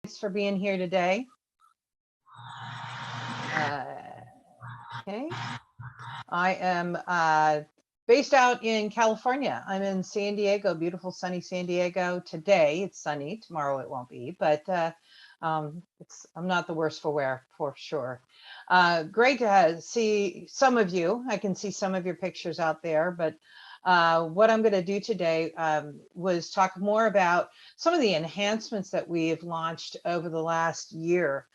Thanks for being here today. Okay. I am based out in California. I'm in San Diego, beautiful sunny San Diego. Today it's sunny, tomorrow it won't be, but I'm not the worse for wear for sure. Great to see some of you. I can see some of your pictures out there, but what I'm going to do today was talk more about some of the enhancements that we have launched over the last year,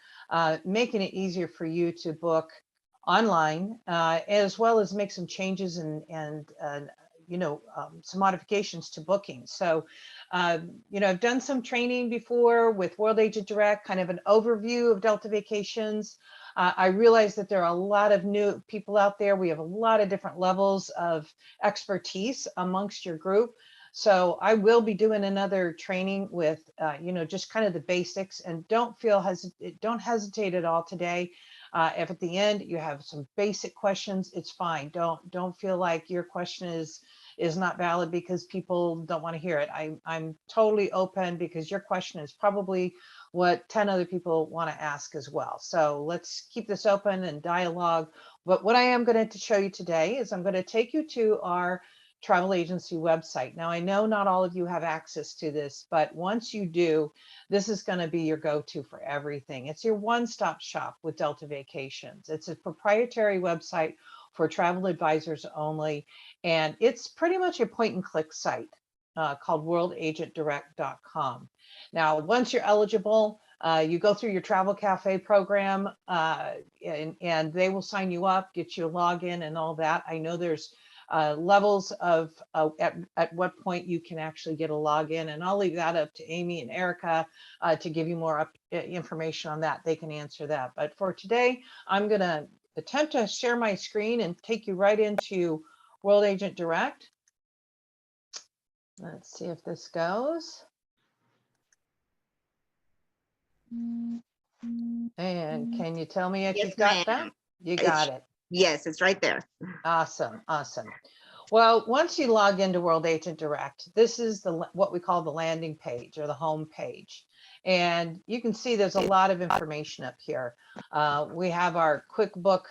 making it easier for you to book online, as well as make some changes and some modifications to booking. So, I've done some training before with World Agent Direct, kind of an overview of Delta Vacations. I realize that there are a lot of new people out there. We have a lot of different levels of expertise amongst your group. So I will be doing another training with, just kind of the basics, and don't hesitate at all today. If at the end you have some basic questions, it's fine. Don't feel like your question is not valid because people don't want to hear it. I'm totally open because your question is probably what 10 other people want to ask as well. So let's keep this open and dialogue. But what I am going to show you today is I'm going to take you to our travel agency website. Now, I know not all of you have access to this, but once you do, this is going to be your go-to for everything. It's your one-stop shop with Delta Vacations. It's a proprietary website for travel advisors only, and it's pretty much a point-and-click site called worldagentdirect.com. Now, once you're eligible, you go through your Travel Cafe program, and they will sign you up, get you a login and all that. I know there's levels of at what point you can actually get a login, and I'll leave that up to Amy and Erica to give you more information on that. They can answer that. But for today, I'm going to attempt to share my screen and take you right into World Agent Direct. Let's see if this goes. And can you tell me if Yes, you've got that? You got it. Yes, it's right there. Awesome. Well, once you log into World Agent Direct, this is what we call the landing page or the home page. And you can see there's a lot of information up here. We have our QuickBook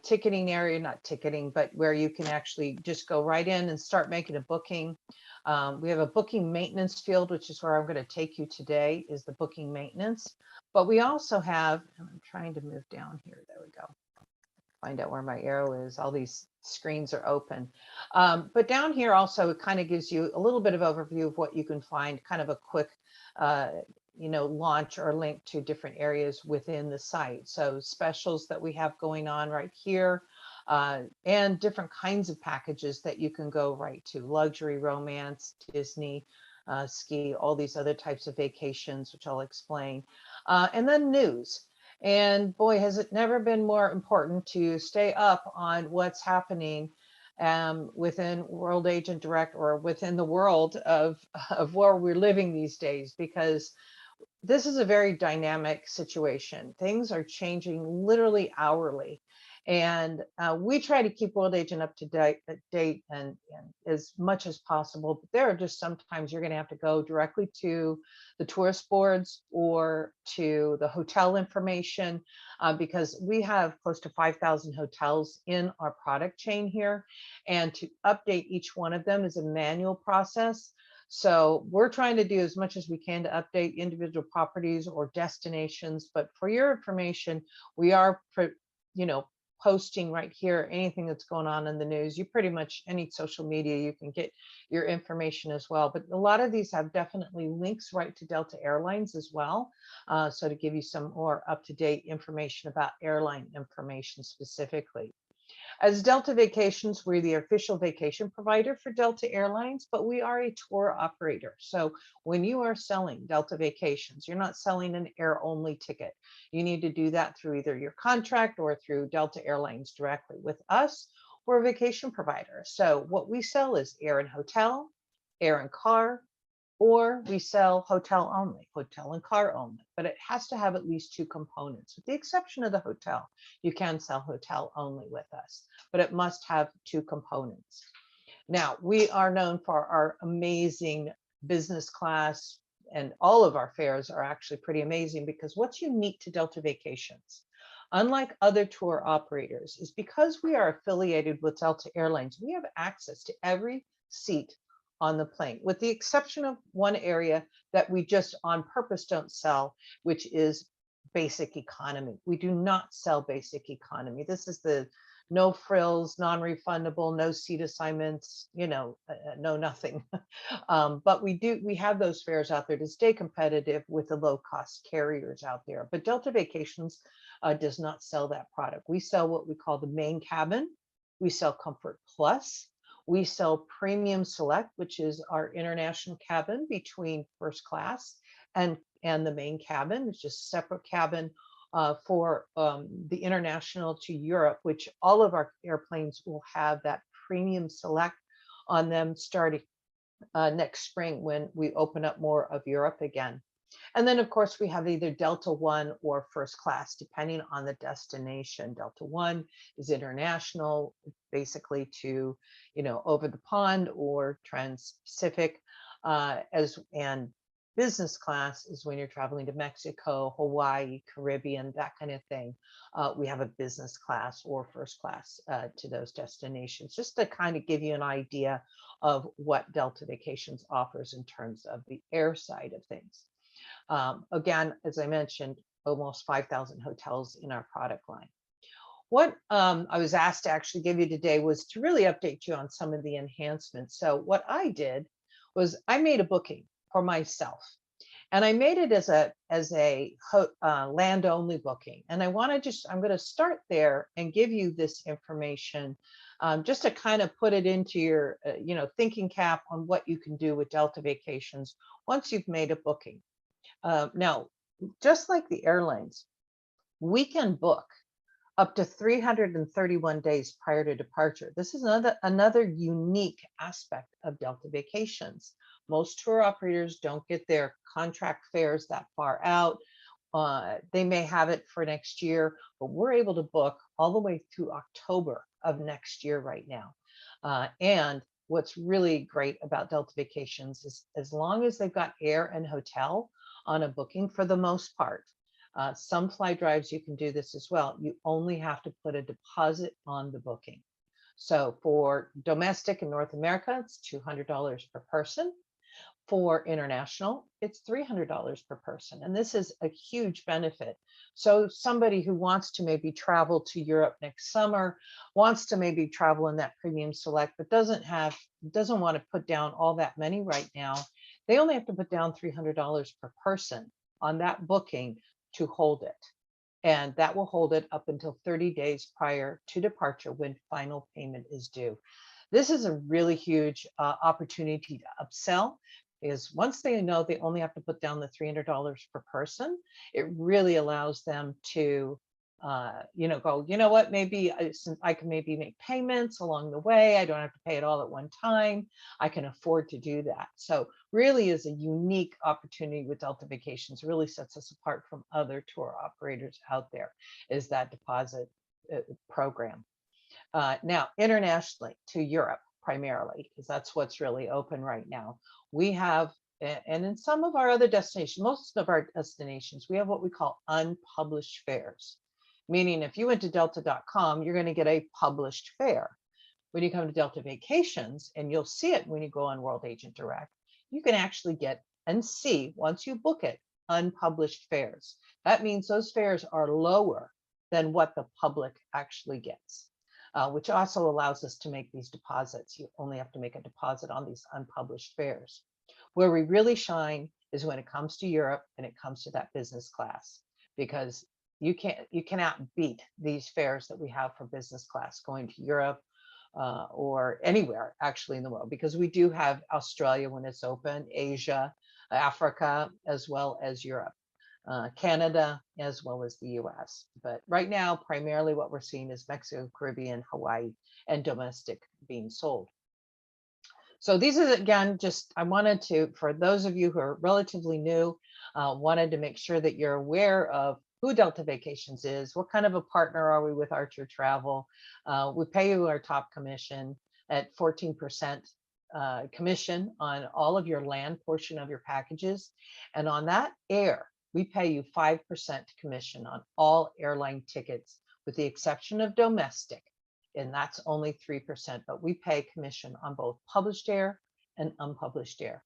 ticketing area, not ticketing, but where you can actually just go right in and start making a booking. We have a booking maintenance field, which is where I'm going to take you today, is the booking maintenance. But we also have, and I'm trying to move down here. There we go. Find out where my arrow is. All these screens are open. But down here also, it kind of gives you a little bit of overview of what you can find, kind of a quick, launch or link to different areas within the site. So specials that we have going on right here, and different kinds of packages that you can go right to: luxury, romance, Disney, ski, all these other types of vacations, which I'll explain. And then news. And boy, has it never been more important to stay up on what's happening within World Agent Direct, or within the world of where we're living these days, because this is a very dynamic situation. Things are changing literally hourly. And we try to keep World Agent up to date and as much as possible. But there are just sometimes you're going to have to go directly to the tourist boards or to the hotel information, because we have close to 5,000 hotels in our product chain here. And to update each one of them is a manual process. So we're trying to do as much as we can to update individual properties or destinations. But for your information, we are, posting right here anything that's going on in the news. You pretty much, any social media, you can get your information as well. But a lot of these have definitely links right to Delta Airlines as well. So to give you some more up-to-date information about airline information specifically. As Delta Vacations, we're the official vacation provider for Delta Airlines, but we are a tour operator. So when you are selling Delta Vacations, you're not selling an air-only ticket. You need to do that through either your contract or through Delta Airlines directly. With us, we're a vacation provider. So what we sell is air and hotel, air and car, or we sell hotel only, hotel and car only, but it has to have at least two components. With the exception of the hotel, you can sell hotel only with us, but it must have two components. Now, we are known for our amazing business class and all of our fares are actually pretty amazing, because what's unique to Delta Vacations, unlike other tour operators, is because we are affiliated with Delta Airlines, we have access to every seat on the plane, with the exception of one area that we just on purpose don't sell, which is basic economy. We do not sell basic economy. This is the no frills, non-refundable, no seat assignments, no nothing. But we have those fares out there to stay competitive with the low cost carriers out there. But Delta Vacations does not sell that product. We sell what we call the main cabin. We sell Comfort Plus. We sell Premium Select, which is our international cabin between first class and the main cabin. It's just a separate cabin for the international to Europe, which all of our airplanes will have that Premium Select on them starting next spring when we open up more of Europe again. And then, of course, we have either Delta One or first class, depending on the destination. Delta One is international, basically to, over the pond or trans-Pacific, and business class is when you're traveling to Mexico, Hawaii, Caribbean, that kind of thing. We have a business class or first class to those destinations, just to kind of give you an idea of what Delta Vacations offers in terms of the air side of things. Again, as I mentioned, almost 5,000 hotels in our product line. What I was asked to actually give you today was to really update you on some of the enhancements. So what I did was I made a booking for myself, and I made it as a land only booking. And I'm going to start there and give you this information just to kind of put it into your thinking cap on what you can do with Delta Vacations once you've made a booking. Now, just like the airlines, we can book up to 331 days prior to departure. This is another unique aspect of Delta Vacations. Most tour operators don't get their contract fares that far out. They may have it for next year, but we're able to book all the way through October of next year right now. And what's really great about Delta Vacations is as long as they've got air and hotel on a booking, for the most part, some fly drives you can do this as well. You only have to put a deposit on the booking. So for domestic in North America, it's $200 per person. For international, it's $300 per person. And this is a huge benefit. So somebody who wants to maybe travel to Europe next summer, wants to maybe travel in that Premium Select, but doesn't want to put down all that money right now, they only have to put down $300 per person on that booking to hold it. And that will hold it up until 30 days prior to departure when final payment is due. This is a really huge opportunity to upsell, because once they know they only have to put down the $300 per person, it really allows them to go, you know what, maybe I can maybe make payments along the way. I don't have to pay it all at one time. I can afford to do that. So really is a unique opportunity with Delta Vacations, really sets us apart from other tour operators out there, is that deposit program. Now, internationally to Europe primarily, because that's what's really open right now. We have, and in some of our other destinations, most of our destinations, we have what we call unpublished fares. Meaning if you went to delta.com, you're going to get a published fare. When you come to Delta Vacations, and you'll see it when you go on World Agent Direct, you can actually get and see, once you book it, unpublished fares. That means those fares are lower than what the public actually gets, which also allows us to make these deposits. You only have to make a deposit on these unpublished fares. Where we really shine is when it comes to Europe and it comes to that business class, because you cannot beat these fares that we have for business class going to Europe or anywhere actually in the world, because we do have Australia when it's open, Asia, Africa, as well as Europe, Canada, as well as the US. But right now, primarily what we're seeing is Mexico, Caribbean, Hawaii, and domestic being sold. So these are, again, just, I wanted to, for those of you who are relatively new, wanted to make sure that you're aware of who Delta Vacations is, what kind of a partner are we with Archer Travel. We pay you our top commission at 14% commission on all of your land portion of your packages. And on that air, we pay you 5% commission on all airline tickets, with the exception of domestic. And that's only 3%, but we pay commission on both published air and unpublished air.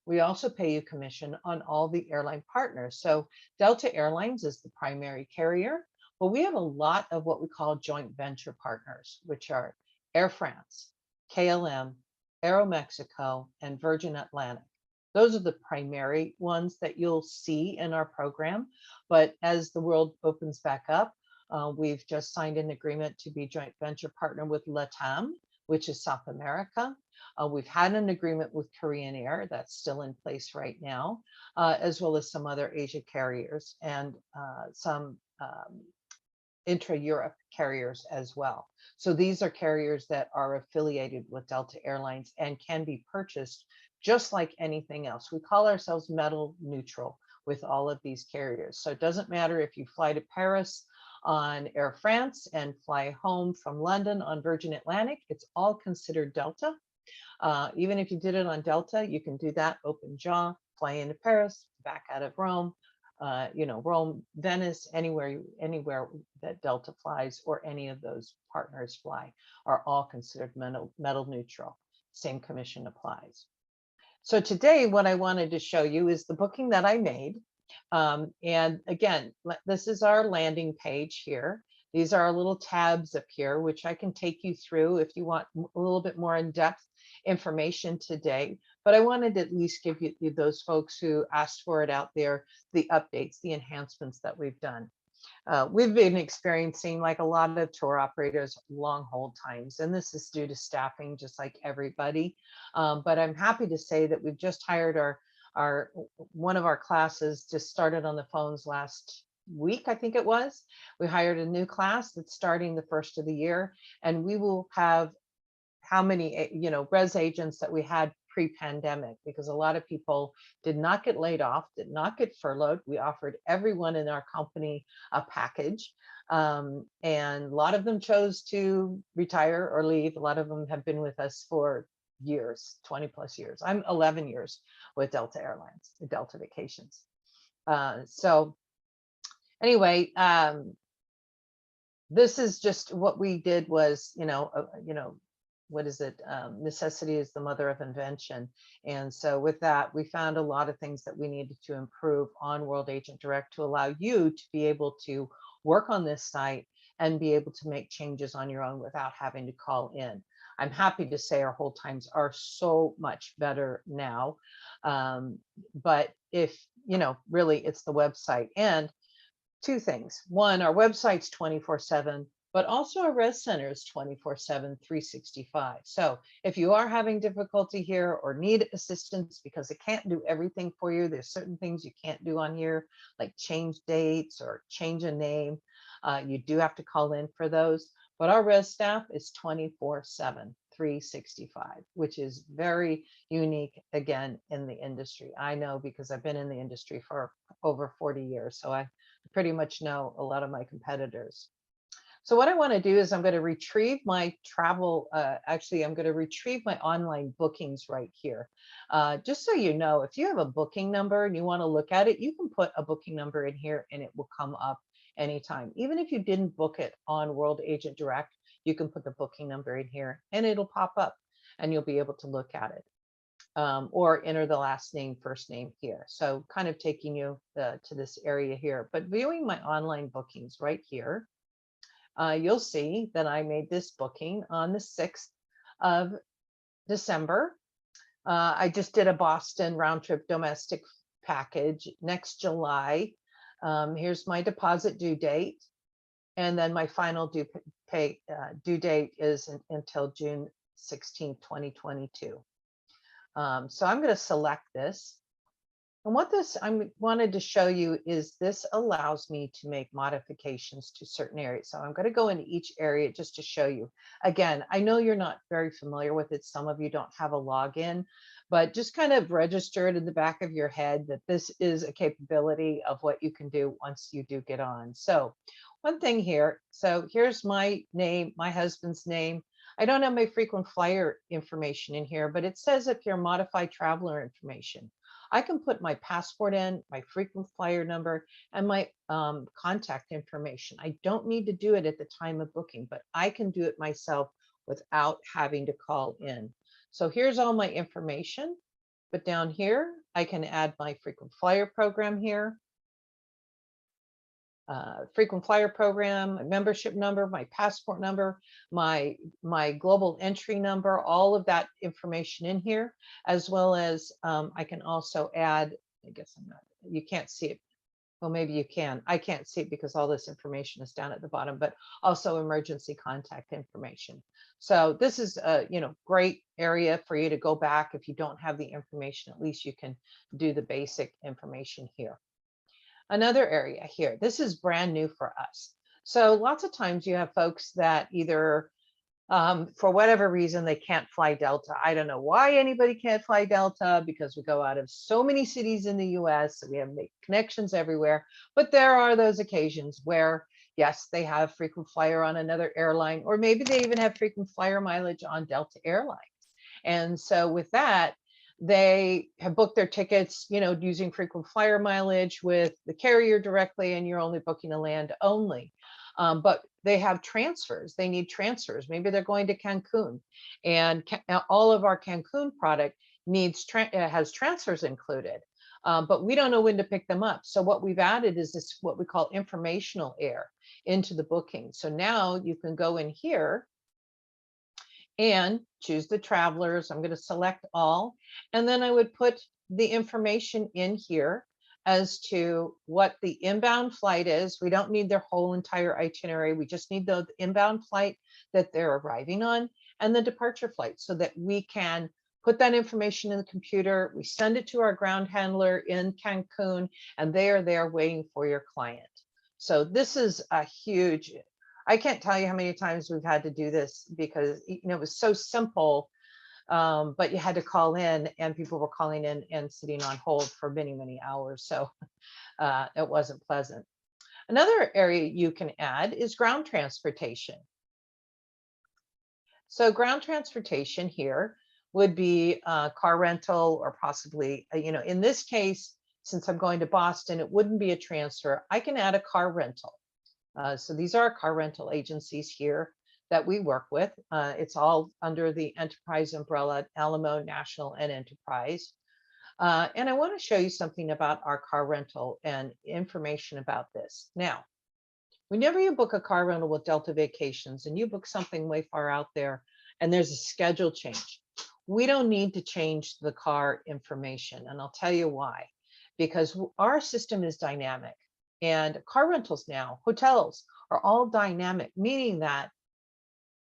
We also pay you commission on all the airline partners. So Delta Airlines is the primary carrier, but we have a lot of what we call joint venture partners, which are Air France, KLM, Aeromexico, and Virgin Atlantic. Those are the primary ones that you'll see in our program. But as the world opens back up, we've just signed an agreement to be joint venture partner with LATAM, which is South America. We've had an agreement with Korean Air that's still in place right now, as well as some other Asia carriers and some intra-Europe carriers as well. So these are carriers that are affiliated with Delta Airlines and can be purchased just like anything else. We call ourselves metal neutral with all of these carriers. So it doesn't matter if you fly to Paris on Air France and fly home from London on Virgin Atlantic, it's all considered Delta. Even if you did it on Delta, you can do that open jaw, fly into Paris, back out of Rome, Rome, Venice, anywhere that Delta flies or any of those partners fly are all considered metal neutral. Same commission applies. So today, what I wanted to show you is the booking that I made. And again, this is our landing page here. These are our little tabs up here, which I can take you through if you want a little bit more in-depth information today. But I wanted to at least give you those folks who asked for it out there, the updates, the enhancements that we've done. We've been experiencing, like a lot of tour operators, long hold times, and this is due to staffing, just like everybody. But I'm happy to say that we've just hired our one of our classes just started on the phones last week, I think it was. We hired a new class that's starting the first of the year, and we will have how many res agents that we had pre-pandemic, because a lot of people did not get laid off, did not get furloughed. We offered everyone in our company a package, and a lot of them chose to retire or leave. A lot of them have been with us for years, 20 plus years. I'm 11 years with Delta Airlines, Delta Vacations. So anyway, this is just what we did was, what is it? Necessity is the mother of invention. And so with that, we found a lot of things that we needed to improve on World Agent Direct to allow you to be able to work on this site and be able to make changes on your own without having to call in. I'm happy to say our hold times are so much better now. But if, really it's the website. And two things. One, our website's 24/7. But also our res center is 24/7, 365. So if you are having difficulty here or need assistance because it can't do everything for you, there's certain things you can't do on here, like change dates or change a name. You do have to call in for those. But our res staff is 24/7, 365, which is very unique, again, in the industry. I know because I've been in the industry for over 40 years. So I pretty much know a lot of my competitors. So what I want to do is I'm going to retrieve my travel. Actually, I'm going to retrieve my online bookings right here. Just so you know, if you have a booking number and you want to look at it, you can put a booking number in here and it will come up anytime. Even if you didn't book it on World Agent Direct, you can put the booking number in here and it'll pop up and you'll be able to look at it. Or enter the last name, first name here. So kind of taking you to this area here. But viewing my online bookings right here, you'll see that I made this booking on the 6th of December. I just did a Boston round trip domestic package next July. Here's my deposit due date. And then my final due date is until June 16, 2022. So I'm going to select this. And what I wanted to show you is this allows me to make modifications to certain areas. So I'm going to go into each area just to show you. Again, I know you're not very familiar with it. Some of you don't have a login, but just kind of register it in the back of your head that this is a capability of what you can do once you do get on. So one thing here, so here's my name, my husband's name. I don't have my frequent flyer information in here, but it says up here, modify traveler information. I can put my passport in, my frequent flyer number, and my contact information. I don't need to do it at the time of booking, but I can do it myself without having to call in. So here's all my information, but down here, I can add my frequent flyer program here. Frequent flyer program, my membership number, my passport number, my global entry number, all of that information in here, as well as I can also add, I guess I'm not, you can't see it. Well, maybe you can. I can't see it because all this information is down at the bottom, but also emergency contact information. So this is a great area for you to go back. If you don't have the information, at least you can do the basic information here. Another area here, this is brand new for us. So lots of times you have folks that either for whatever reason, they can't fly Delta. I don't know why anybody can't fly Delta, because we go out of so many cities in the US, so we have connections everywhere. But there are those occasions where, yes, they have frequent flyer on another airline, or maybe they even have frequent flyer mileage on Delta Airlines. And so with that, they have booked their tickets, using frequent flyer mileage with the carrier directly, and you're only booking a land only. But they have transfers. They need transfers. Maybe they're going to Cancun, and all of our Cancun product has transfers included, but we don't know when to pick them up. So what we've added is this, what we call informational air, into the booking. So now you can go in here and choose the travelers. I'm going to select all, and then I would put the information in here as to what the inbound flight is. We don't need their whole entire itinerary. We just need the inbound flight that they're arriving on and the departure flight, so that we can put that information in the computer. We send it to our ground handler in Cancun, and they are there waiting for your client. So this is a huge, I can't tell you how many times we've had to do this, because it was so simple, but you had to call in, and people were calling in and sitting on hold for many, many hours. So it wasn't pleasant. Another area you can add is ground transportation. So ground transportation here would be car rental, or possibly, in this case, since I'm going to Boston, it wouldn't be a transfer. I can add a car rental. So these are car rental agencies here that we work with. It's all under the enterprise umbrella, Alamo, National, and Enterprise. And I want to show you something about our car rental and information about this. Now, whenever you book a car rental with Delta Vacations and you book something way far out there and there's a schedule change, we don't need to change the car information. And I'll tell you why. Because our system is dynamic. And car rentals now, hotels, are all dynamic, meaning that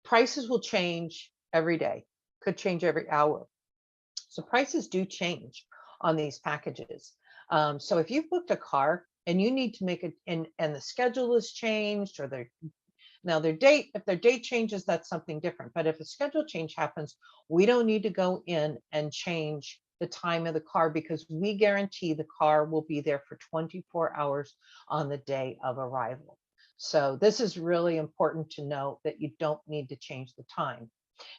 prices will change every day, could change every hour. So prices do change on these packages. So if you've booked a car and you need to make it, and the schedule is changed, or if their date changes, that's something different. But if a schedule change happens, we don't need to go in and change the time of the car, because we guarantee the car will be there for 24 hours on the day of arrival. So this is really important to know, that you don't need to change the time.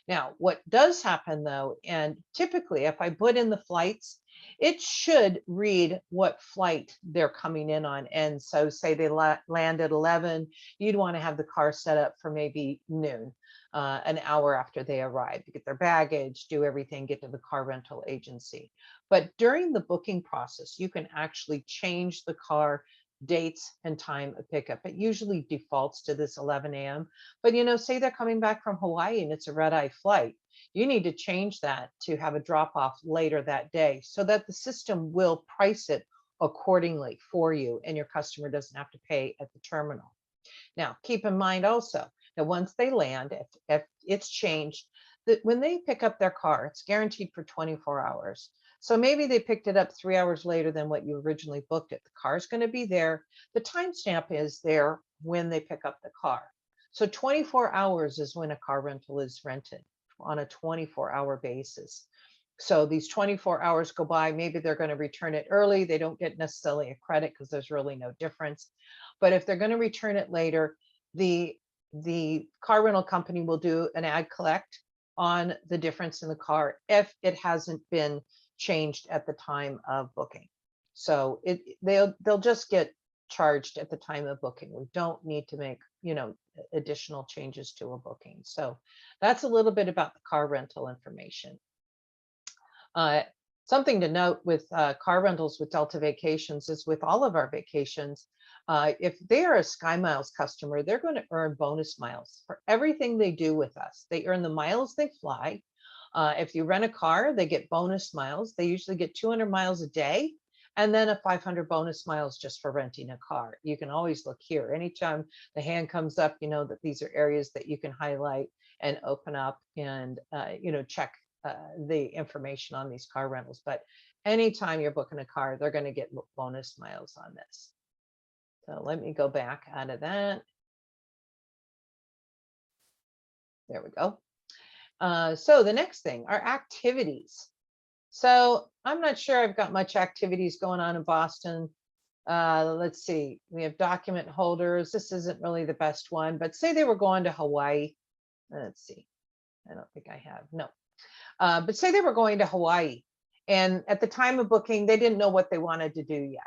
Now, what does happen though, and typically if I put in the flights, it should read what flight they're coming in on. And so say they land at 11, you'd want to have the car set up for maybe noon, an hour after they arrive, to get their baggage, do everything, get to the car rental agency. But during the booking process, you can actually change the car dates and time of pickup. It usually defaults to this 11 a.m. But say they're coming back from Hawaii and it's a red-eye flight, you need to change that to have a drop-off later that day, so that the system will price it accordingly for you and your customer doesn't have to pay at the terminal. Now, keep in mind also that once they land, if it's changed, that when they pick up their car, it's guaranteed for 24 hours. So maybe they picked it up 3 hours later than what you originally booked it. The car is going to be there. The timestamp is there when they pick up the car. So 24 hours is when a car rental is rented, on a 24-hour basis. So these 24 hours go by, maybe they're going to return it early. They don't get necessarily a credit because there's really no difference. But if they're going to return it later, the the car rental company will do an ad collect on the difference in the car if it hasn't been changed at the time of booking. So they'll just get charged at the time of booking. We don't need to make, additional changes to a booking. So that's a little bit about the car rental information. Something to note with car rentals with Delta Vacations is with all of our vacations, if they are a Sky Miles customer, they're going to earn bonus miles for everything they do with us. They earn the miles they fly. If you rent a car, they get bonus miles. They usually get 200 miles a day, and then a 500 bonus miles just for renting a car. You can always look here. Anytime the hand comes up, you know that these are areas that you can highlight and open up and, check the information on these car rentals. But anytime you're booking a car, they're going to get bonus miles on this. So let me go back out of that. There we go. So the next thing are activities. So I'm not sure I've got much activities going on in Boston. Let's see, we have document holders. This isn't really the best one, but say they were going to Hawaii. Let's see, I don't think I have, no. But say they were going to Hawaii, and at the time of booking, they didn't know what they wanted to do yet.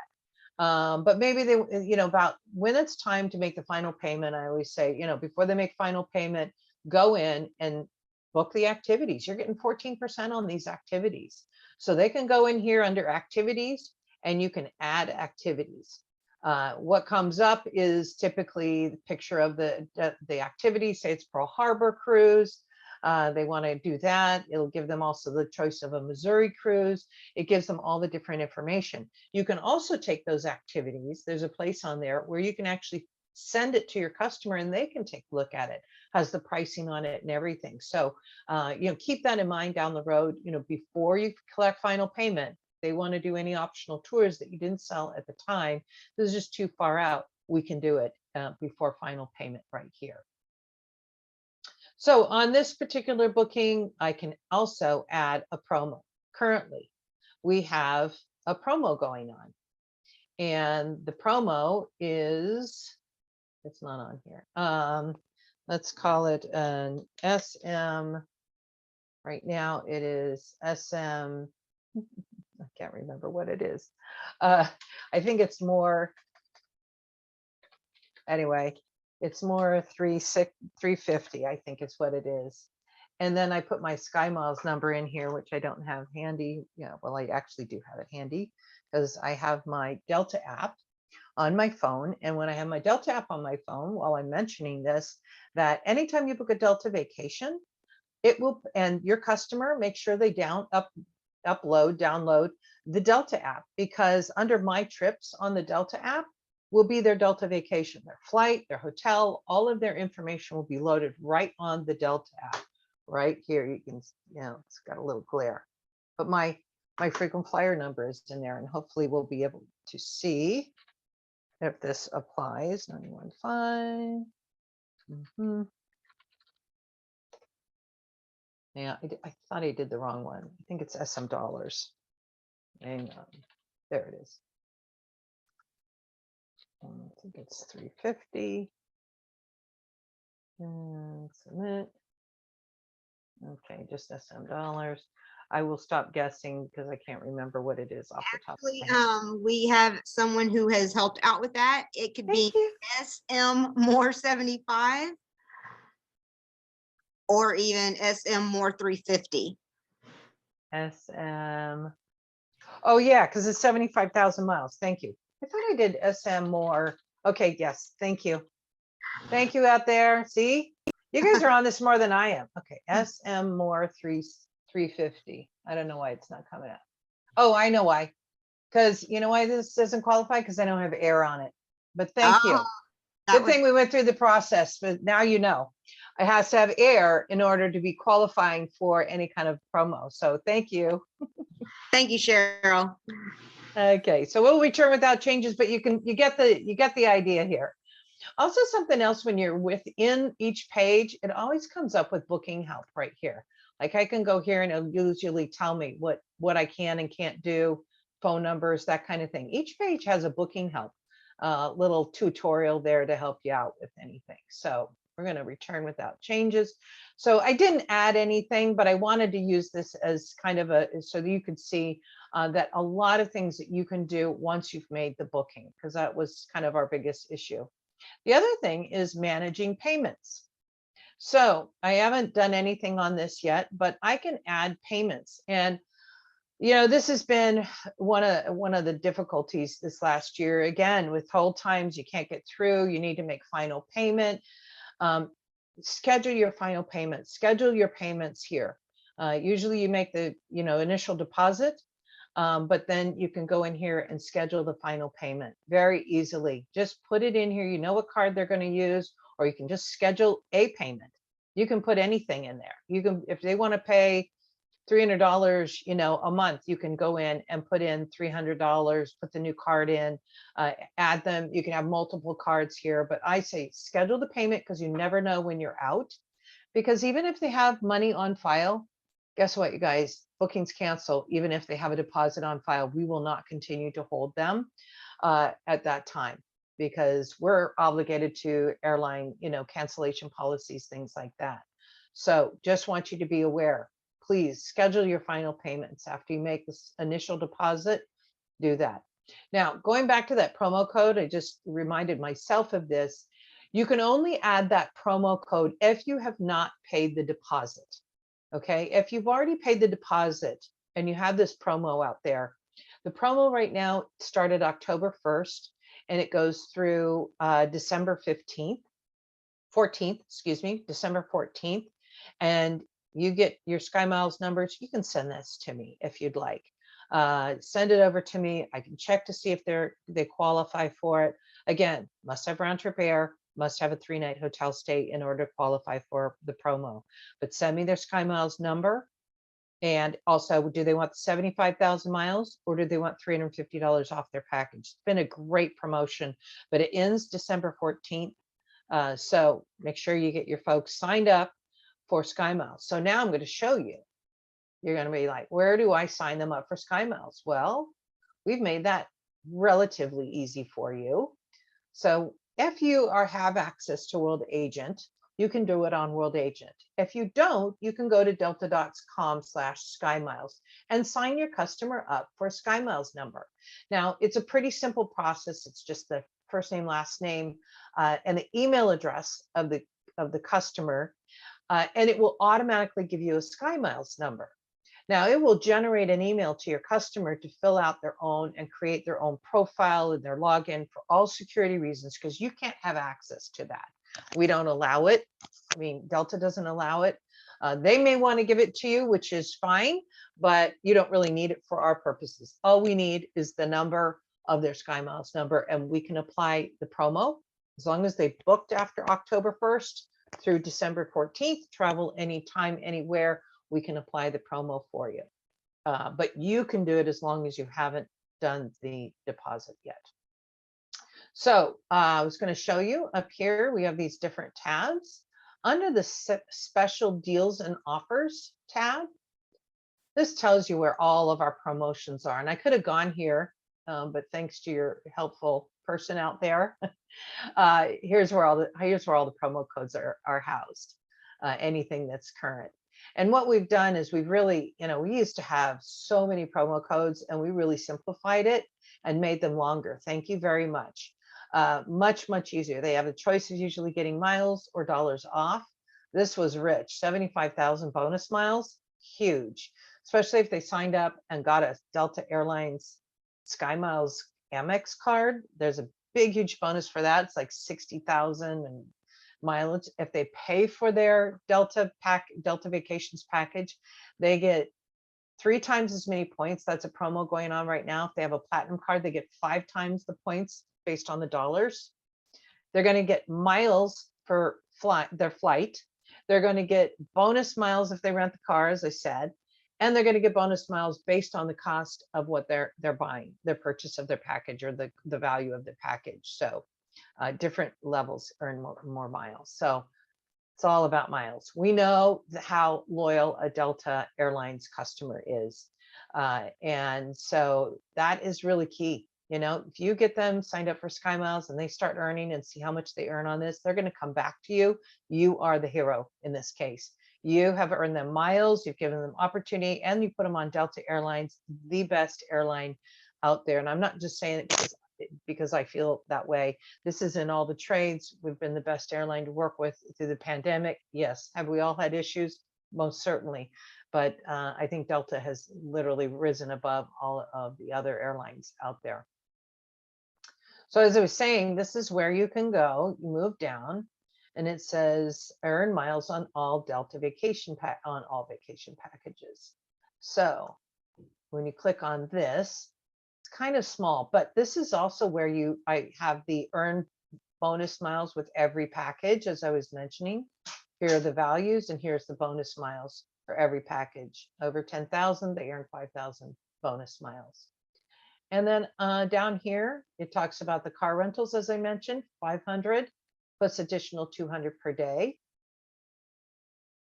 But maybe they, about when it's time to make the final payment, I always say, before they make final payment, go in and book the activities. You're getting 14% on these activities. So they can go in here under activities and you can add activities. What comes up is typically the picture of the activity, say it's Pearl Harbor cruise. They want to do that. It'll give them also the choice of a Missouri cruise. It gives them all the different information. You can also take those activities. There's a place on there where you can actually send it to your customer and they can take a look at it, has the pricing on it and everything. So, keep that in mind down the road, before you collect final payment. They want to do any optional tours that you didn't sell at the time. This is just too far out. We can do it before final payment right here. So on this particular booking, I can also add a promo. Currently, we have a promo going on. And the promo is, it's not on here. Let's call it an SM. Right now it is SM. I can't remember what it is. I think it's more, anyway, it's more 350, I think is what it is. And then I put my Sky Miles number in here, which I don't have handy. Yeah, well, I actually do have it handy because I have my Delta app on my phone. And when I have my Delta app on my phone, while I'm mentioning this, that anytime you book a Delta vacation, it will, and your customer, make sure they download the Delta app, because under my trips on the Delta app will be their Delta vacation, their flight, their hotel, all of their information will be loaded right on the Delta app. Right here, you can, it's got a little glare, but my frequent flyer number is in there, and hopefully we'll be able to see if this applies. 915. Yeah, I thought I did the wrong one. I think it's SM dollars. Hang on. There it is. I think it's 350. And submit. Okay, just SM dollars. I will stop guessing because I can't remember what it is off the top of my head. We have someone who has helped out with that. It could be SM more 75 or even SM more 350. SM. Oh yeah, because it's 75,000 miles. Thank you. I thought I did SM more. Okay, yes, thank you. Thank you out there. See, you guys are on this more than I am. Okay, SM more 350. I don't know why it's not coming up. Oh, I know why. Because you know why this doesn't qualify? Because I don't have air on it. But thank you. Good thing we went through the process, but now you know. It has to have air in order to be qualifying for any kind of promo. So thank you. Thank you, Cheryl. Okay, so we'll return without changes, but you get the idea here. Also, something else, when you're within each page, it always comes up with booking help right here. Like I can go here and it'll usually tell me what I can and can't do, phone numbers, that kind of thing. Each page has a booking help, little tutorial there to help you out with anything. So We're going to return without changes. So I didn't add anything, but I wanted to use this as kind of so that you could see that a lot of things that you can do once you've made the booking, because that was kind of our biggest issue. The other thing is managing payments. So I haven't done anything on this yet, but I can add payments. And this has been one of the difficulties this last year. Again, with hold times, you can't get through. You need to make final payment. Schedule your final payment. Schedule your payments here. Usually, you make the initial deposit, but then you can go in here and schedule the final payment very easily. Just put it in here. You know what card they're going to use, or you can just schedule a payment. You can put anything in there. You can, if they want to pay $300, a month, you can go in and put in $300, put the new card in, add them. You can have multiple cards here, but I say schedule the payment because you never know when you're out. Because even if they have money on file, guess what, you guys, bookings cancel. Even if they have a deposit on file, we will not continue to hold them at that time because we're obligated to airline, cancellation policies, things like that. So just want you to be aware. Please schedule your final payments after you make this initial deposit. Do that. Now, going back to that promo code, I just reminded myself of this. You can only add that promo code if you have not paid the deposit. Okay, if you've already paid the deposit and you have this promo out there, the promo right now started October 1st and it goes through December 14th, excuse me, December 14th. And you get your SkyMiles numbers. You can send this to me if you'd like. Send it over to me. I can check to see if they qualify for it. Again, must have round trip air, must have a 3-night hotel stay in order to qualify for the promo. But send me their SkyMiles number. And also, do they want 75,000 miles or do they want $350 off their package? It's been a great promotion, but it ends December 14th. So make sure you get your folks signed up for SkyMiles. So now I'm going to show you. You're going to be like, where do I sign them up for SkyMiles? Well, we've made that relatively easy for you. So if you have access to World Agent, you can do it on World Agent. If you don't, you can go to delta.com/SkyMiles and sign your customer up for a SkyMiles number. Now, it's a pretty simple process. It's just the first name, last name, and the email address of the customer. And it will automatically give you a SkyMiles number. Now, it will generate an email to your customer to fill out their own and create their own profile and their login for all security reasons, because you can't have access to that. We don't allow it. I mean, Delta doesn't allow it. They may want to give it to you, which is fine, but you don't really need it for our purposes. All we need is the number of their SkyMiles number, and we can apply the promo as long as they booked after October 1st. Through December 14th, travel anytime, anywhere, we can apply the promo for you. But you can do it as long as you haven't done the deposit yet. So I was going to show you up here, we have these different tabs. Under the special deals and offers tab, this tells you where all of our promotions are. And I could have gone here, but thanks to your helpful person out there, here's where all the promo codes are housed, anything that's current. And what we've done is we've really, we used to have so many promo codes and we really simplified it and made them longer. Thank you very much. Much easier. They have a choice of usually getting miles or dollars off. This was rich. 75,000 bonus miles, huge, especially if they signed up and got a Delta Airlines SkyMiles Amex card. There's a big, huge bonus for that. It's like 60,000 and mileage. If they pay for their Delta Vacations package, they get 3 times as many points. That's a promo going on right now. If they have a platinum card, they get 5 times the points based on the dollars. They're going to get miles for their flight. They're going to get bonus miles if they rent the car, as I said, and they're going to get bonus miles based on the cost of what they're buying, their purchase of their package or the value of their package. So different levels earn more miles. So it's all about miles. We know how loyal a Delta Airlines customer is. And so that is really key. If you get them signed up for Sky Miles and they start earning and see how much they earn on this, they're going to come back to you. You are the hero in this case. You have earned them miles, you've given them opportunity, and you put them on Delta Airlines, the best airline out there. And I'm not just saying it because I feel that way. This is in all the trades. We've been the best airline to work with through the pandemic. Yes. Have we all had issues? Most certainly. But I think Delta has literally risen above all of the other airlines out there. So as I was saying, this is where you can go. You move down and it says earn miles on all Delta vacation on all vacation packages. So when you click on this, it's kind of small, but this is also where I have the earn bonus miles with every package, as I was mentioning. Here are the values, and here's the bonus miles for every package. Over 10,000, they earn 5,000 bonus miles. And then down here, it talks about the car rentals, as I mentioned, 500 plus additional 200 per day.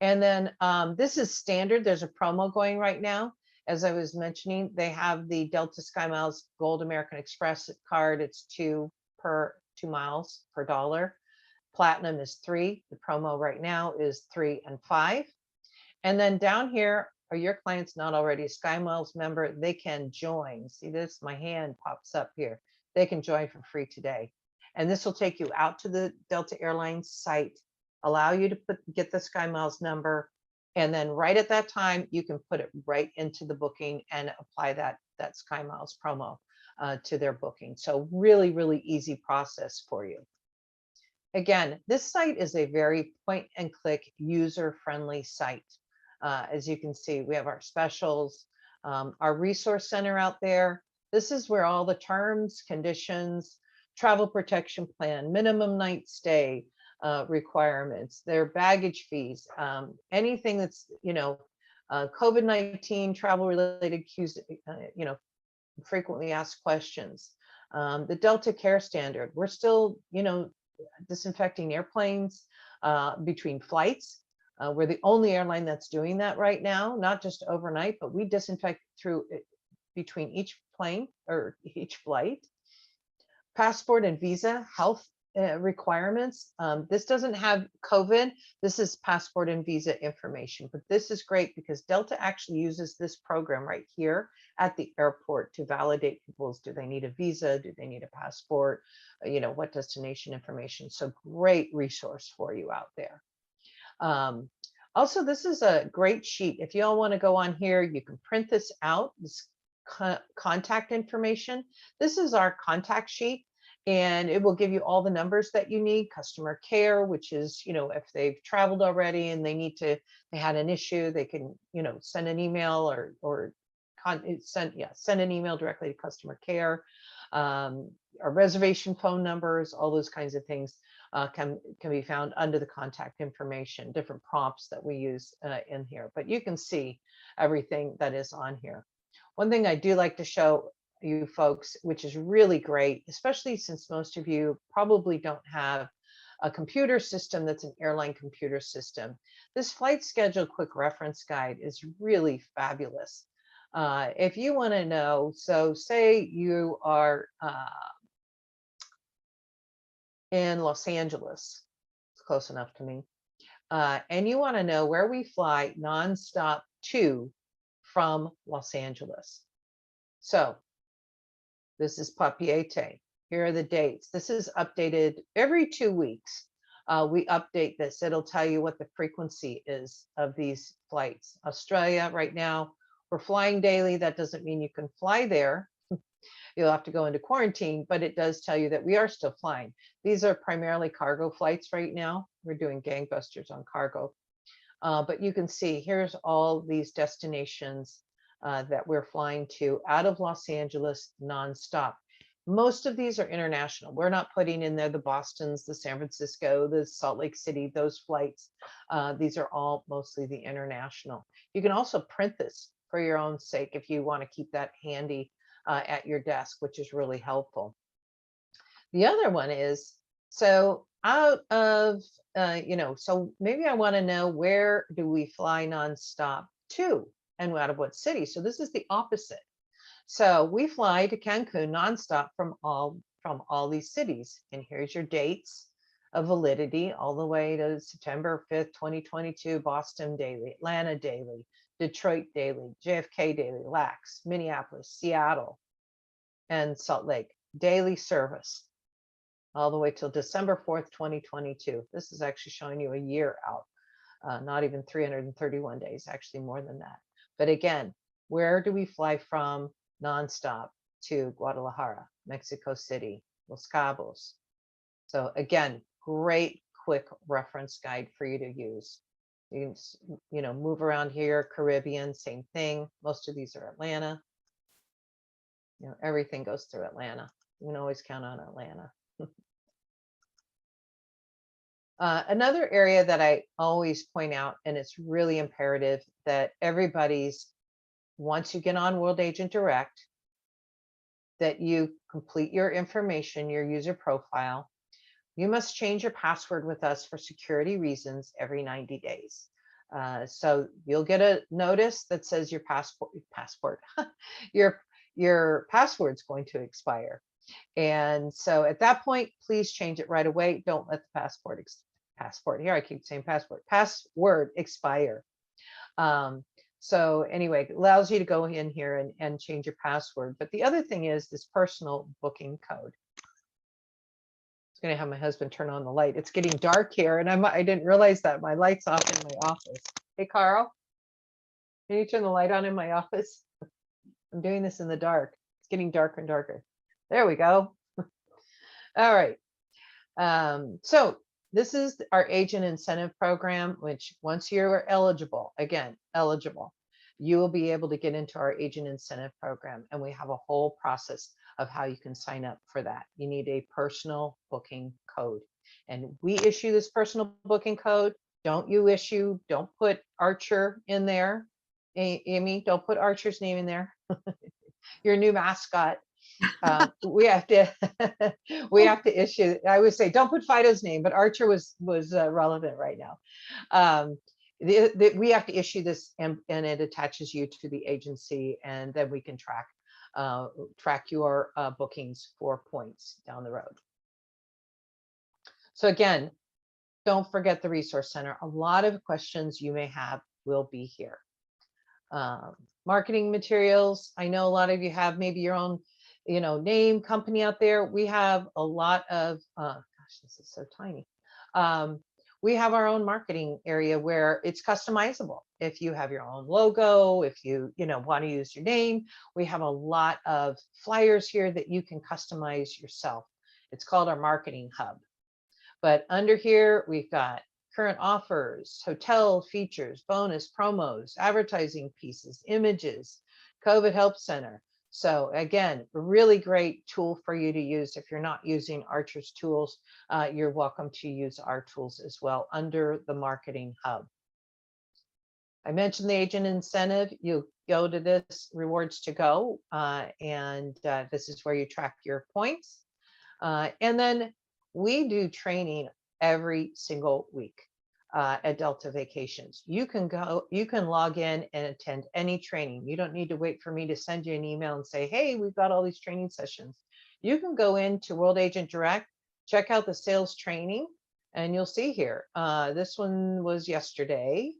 And then this is standard. There's a promo going right now. As I was mentioning, they have the Delta Sky Miles Gold American Express card. It's 2 miles per dollar. Platinum is 3. The promo right now is 3 and 5. And then down here, are your clients not already a Sky Miles member? They can join. See this? My hand pops up here. They can join for free today. And this will take you out to the Delta Airlines site, allow you to get the Sky Miles number. And then right at that time, you can put it right into the booking and apply that Sky Miles promo to their booking. So really, really easy process for you. Again, this site is a very point and click user-friendly site. As you can see, we have our specials, our resource center out there. This is where all the terms, conditions, travel protection plan, minimum night stay requirements, their baggage fees, anything that's, COVID-19 travel related cues, frequently asked questions. The Delta Care Standard, we're still, disinfecting airplanes between flights. We're the only airline that's doing that right now, not just overnight, but we disinfect between each plane or each flight. Passport and visa health requirements. This doesn't have COVID. This is passport and visa information, but this is great because Delta actually uses this program right here at the airport to validate people's, do they need a visa? Do they need a passport? What destination information? So great resource for you out there. Also, this is a great sheet. If you all want to go on here, you can print this out, this contact information. This is our contact sheet, and it will give you all the numbers that you need. Customer care, which is, if they've traveled already and they had an issue, they can, send an email or send an email directly to customer care. Our reservation phone numbers, all those kinds of things can be found under the contact information, different prompts that we use in here, but you can see everything that is on here. One thing I do like to show you folks, which is really great, especially since most of you probably don't have a computer system that's an airline computer system. This flight schedule quick reference guide is really fabulous. If you want to know, so say you are in Los Angeles, it's close enough to me, and you want to know where we fly nonstop to from Los Angeles. So this is Papiete. Here are the dates. This is updated every 2 weeks. We update this. It'll tell you what the frequency is of these flights. Australia right now, we're flying daily. That doesn't mean you can fly there. You'll have to go into quarantine, but it does tell you that we are still flying. These are primarily cargo flights right now. We're doing gangbusters on cargo. But you can see here's all these destinations that we're flying to out of Los Angeles nonstop. Most of these are international. We're not putting in there the Bostons, the San Francisco, the Salt Lake City, those flights. These are all mostly the international. You can also print this for your own sake if you want to keep that handy at your desk, which is really helpful. The other one is, so out of, so maybe I want to know, where do we fly nonstop to and out of what city? So this is the opposite. So we fly to Cancun nonstop from all these cities. And here's your dates of validity all the way to September 5th, 2022, Boston daily, Atlanta daily, Detroit daily, JFK daily, LAX, Minneapolis, Seattle, and Salt Lake daily service all the way till December 4th, 2022. This is actually showing you a year out, not even 331 days, actually more than that. But again, where do we fly from nonstop? To Guadalajara, Mexico City, Los Cabos. So again, great quick reference guide for you to use. You can, move around here, Caribbean, same thing. Most of these are Atlanta. Everything goes through Atlanta. You can always count on Atlanta. Another area that I always point out, and it's really imperative that everybody's, once you get on World Agent Direct, that you complete your information, your user profile. You must change your password with us for security reasons every 90 days. So you'll get a notice that says your your password's going to expire. And so at that point, please change it right away. Don't let the password here, I keep saying password expire. So anyway, it allows you to go in here and change your password. But the other thing is this personal booking code. It's going to have my husband turn on the light. It's getting dark here, and I didn't realize that my light's off in my office. Hey, Carl, can you turn the light on in my office? I'm doing this in the dark. It's getting darker and darker. There we go. All right. So this is our agent incentive program, which once you're eligible, you will be able to get into our agent incentive program. And we have a whole process of how you can sign up for that. You need a personal booking code. And we issue this personal booking code. Don't put Archer in there. Amy, don't put Archer's name in there. Your new mascot. We have to issue. I would say don't put Fido's name, but Archer was relevant right now. We have to issue this, and it attaches you to the agency, and then we can track your bookings for points down the road. So again, don't forget the resource center. A lot of questions you may have will be here. Marketing materials. I know a lot of you have maybe your own name, company out there. We have a lot of, gosh, this is so tiny. We have our own marketing area where it's customizable. If you have your own logo, if you want to use your name, we have a lot of flyers here that you can customize yourself. It's called our marketing hub. But under here, we've got current offers, hotel features, bonus promos, advertising pieces, images, COVID Help Center. So again, a really great tool for you to use. If you're not using Archer's tools, you're welcome to use our tools as well under the Marketing Hub. I mentioned the agent incentive. You go to this Rewards to Go, and this is where you track your points. And then we do training every single week at Delta Vacations. You can log in and attend any training. You don't need to wait for me to send you an email and say, hey, we've got all these training sessions. You can go into World Agent Direct, check out the sales training, and you'll see here. This one was yesterday.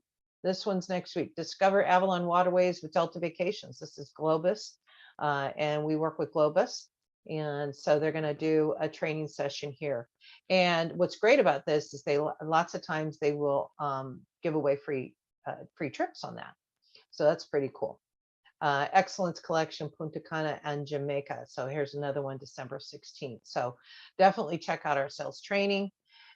This one's next week. Discover Avalon Waterways with Delta Vacations. This is Globus, and we work with Globus. And so they're going to do a training session here. And what's great about this is lots of times they will give away free trips on that. So that's pretty cool. Excellence Collection, Punta Cana and Jamaica. So here's another one, December 16th. So definitely check out our sales training.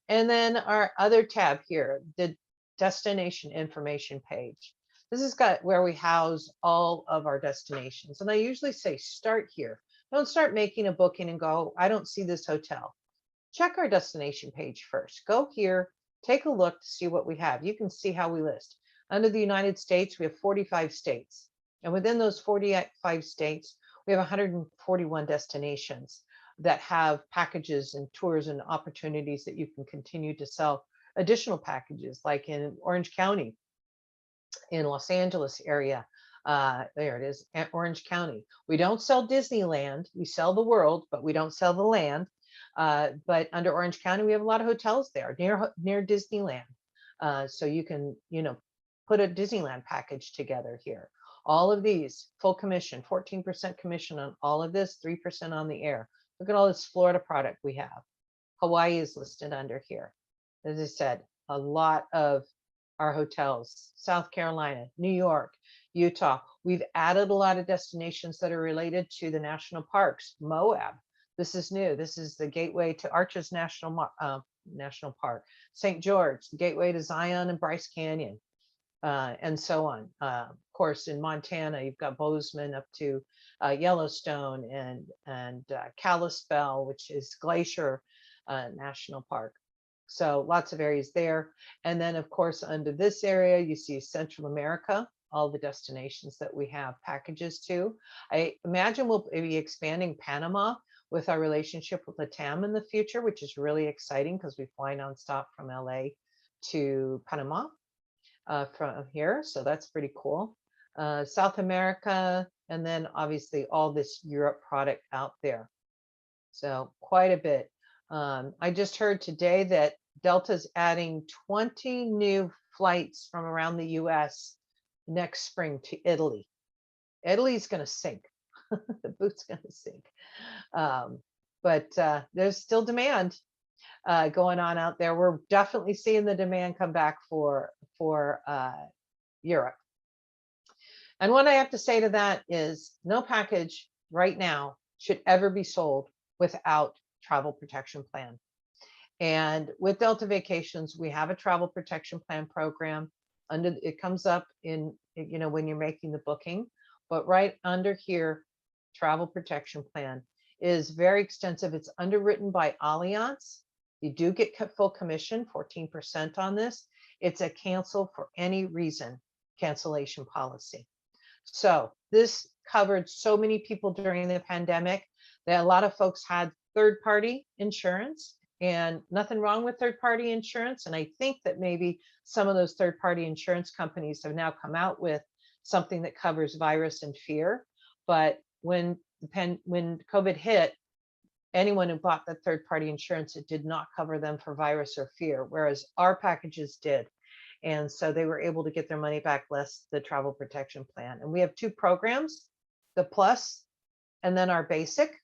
And then our other tab here, the destination information page. This has got where we house all of our destinations. And I usually say start here. Don't start making a booking and go, I don't see this hotel. Check our destination page first. Go here, take a look to see what we have. You can see how we list. Under the United States, we have 45 states. And within those 45 states, we have 141 destinations that have packages and tours and opportunities that you can continue to sell additional packages, like in Orange County, in Los Angeles area. There it is, Orange County. We don't sell Disneyland. We sell the world, but we don't sell the land. But under Orange County, we have a lot of hotels there near Disneyland. So you can, put a Disneyland package together here. All of these full commission, 14% commission on all of this, 3% on the air. Look at all this Florida product we have. Hawaii is listed under here. As I said, a lot of our hotels, South Carolina, New York, Utah. We've added a lot of destinations that are related to the national parks. Moab, this is new. This is the gateway to Arches National Park. St. George, the gateway to Zion and Bryce Canyon, and so on. Of course, in Montana, you've got Bozeman up to Yellowstone and Kalispell, which is Glacier National Park. So lots of areas there. And then, of course, under this area, you see Central America, all the destinations that we have packages to. I imagine we'll be expanding Panama with our relationship with LATAM in the future, which is really exciting because we fly nonstop from LA to Panama from here. So that's pretty cool. South America, and then obviously all this Europe product out there. So quite a bit. I just heard today that Delta's adding 20 new flights from around the US next spring to Italy. Italy's going to sink. The boot's going to sink. But there's still demand going on out there. We're definitely seeing the demand come back for Europe. And what I have to say to that is no package right now should ever be sold without travel protection plan. And with Delta Vacations, we have a travel protection plan program. It comes up in, when you're making the booking, but right under here, travel protection plan is very extensive. It's underwritten by Allianz. You do get full commission, 14% on this. It's a cancel for any reason cancellation policy. So this covered so many people during the pandemic that a lot of folks had third-party insurance, and nothing wrong with third-party insurance. And I think that maybe some of those third-party insurance companies have now come out with something that covers virus and fear. But when COVID hit, anyone who bought that third-party insurance, it did not cover them for virus or fear, whereas our packages did. And so they were able to get their money back less the travel protection plan. And we have two programs, the Plus and then our Basic.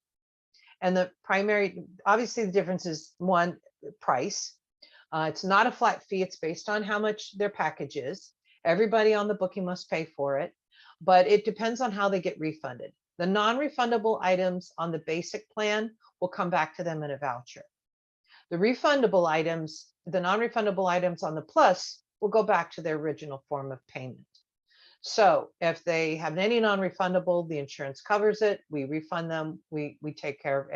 And the primary, obviously the difference is one, price. It's not a flat fee. It's based on how much their package is. Everybody on the booking must pay for it, but it depends on how they get refunded. The non-refundable items on the Basic plan will come back to them in a voucher. The refundable items, the non-refundable items on the Plus will go back to their original form of payment. So if they have any non-refundable, the insurance covers it. We refund them. We take care of